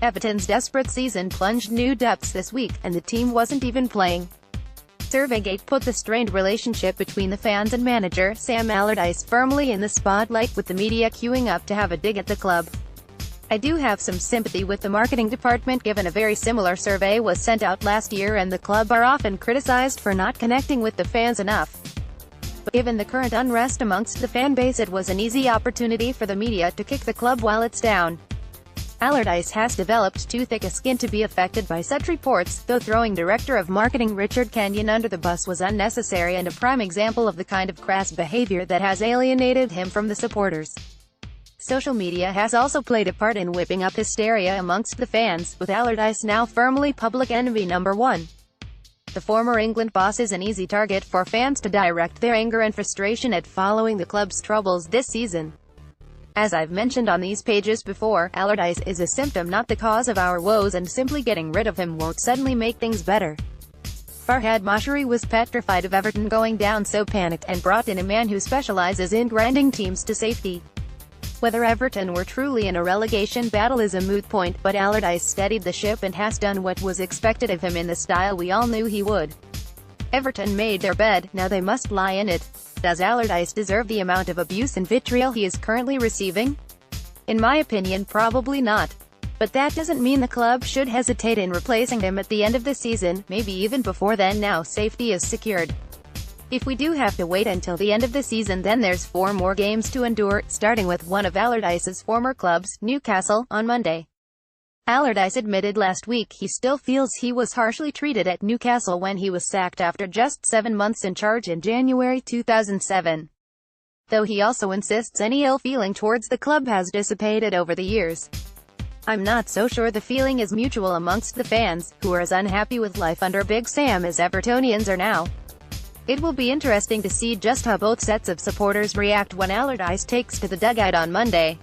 Everton's desperate season plunged new depths this week, and the team wasn't even playing. Surveygate put the strained relationship between the fans and manager, Sam Allardyce, firmly in the spotlight, with the media queuing up to have a dig at the club. I do have some sympathy with the marketing department, given a very similar survey was sent out last year and the club are often criticized for not connecting with the fans enough. But given the current unrest amongst the fan base, it was an easy opportunity for the media to kick the club while it's down. Allardyce has developed too thick a skin to be affected by such reports, though throwing director of marketing Richard Kenyon under the bus was unnecessary and a prime example of the kind of crass behavior that has alienated him from the supporters. Social media has also played a part in whipping up hysteria amongst the fans, with Allardyce now firmly public enemy number one. The former England boss is an easy target for fans to direct their anger and frustration at following the club's troubles this season. As I've mentioned on these pages before, Allardyce is a symptom, not the cause of our woes, and simply getting rid of him won't suddenly make things better. Farhad Mashri was petrified of Everton going down, so panicked and brought in a man who specializes in grinding teams to safety. Whether Everton were truly in a relegation battle is a moot point, but Allardyce steadied the ship and has done what was expected of him in the style we all knew he would. Everton made their bed, now they must lie in it. Does Allardyce deserve the amount of abuse and vitriol he is currently receiving? In my opinion, probably not. But that doesn't mean the club should hesitate in replacing him at the end of the season, maybe even before then. Now safety is secured. If we do have to wait until the end of the season, then there's 4 more games to endure, starting with one of Allardyce's former clubs, Newcastle, on Monday. Allardyce admitted last week he still feels he was harshly treated at Newcastle when he was sacked after just 7 months in charge in January 2007. Though he also insists any ill feeling towards the club has dissipated over the years. I'm not so sure the feeling is mutual amongst the fans, who are as unhappy with life under Big Sam as Evertonians are now. It will be interesting to see just how both sets of supporters react when Allardyce takes to the dugout on Monday.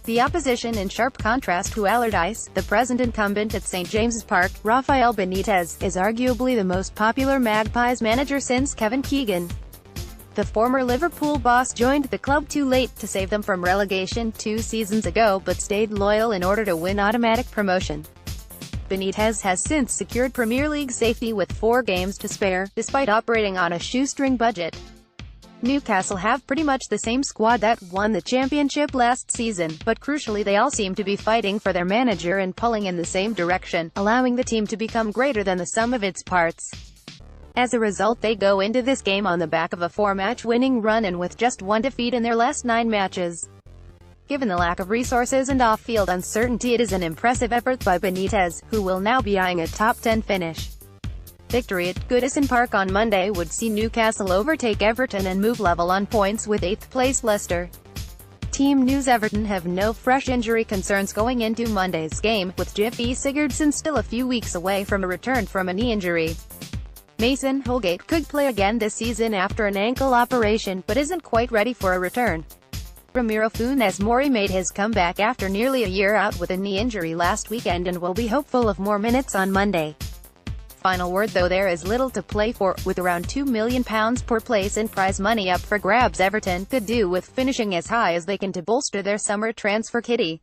The opposition, in sharp contrast to Allardyce, the present incumbent at St James's Park, Rafael Benitez, is arguably the most popular Magpies manager since Kevin Keegan. The former Liverpool boss joined the club too late to save them from relegation 2 seasons ago, but stayed loyal in order to win automatic promotion. Benitez has since secured Premier League safety with 4 games to spare, despite operating on a shoestring budget. Newcastle have pretty much the same squad that won the championship last season, but crucially they all seem to be fighting for their manager and pulling in the same direction, allowing the team to become greater than the sum of its parts. As a result, they go into this game on the back of a 4-match winning run and with just 1 defeat in their last 9 matches. Given the lack of resources and off-field uncertainty, it is an impressive effort by Benitez, who will now be eyeing a top 10 finish. Victory at Goodison Park on Monday would see Newcastle overtake Everton and move level on points with 8th-place Leicester. Team News: Everton have no fresh injury concerns going into Monday's game, with Gylfi Sigurdsson still a few weeks away from a return from a knee injury. Mason Holgate could play again this season after an ankle operation, but isn't quite ready for a return. Ramiro Funes Mori made his comeback after nearly a year out with a knee injury last weekend and will be hopeful of more minutes on Monday. Final word though, there is little to play for, with around £2 million per place in prize money up for grabs. Everton could do with finishing as high as they can to bolster their summer transfer kitty.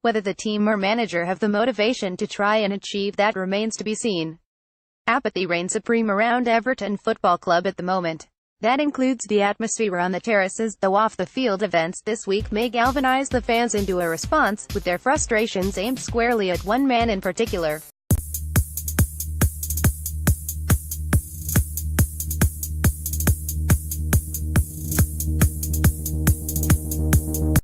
Whether the team or manager have the motivation to try and achieve that remains to be seen. Apathy reigns supreme around Everton Football Club at the moment. That includes the atmosphere on the terraces, though off-the-field events this week may galvanize the fans into a response, with their frustrations aimed squarely at one man in particular.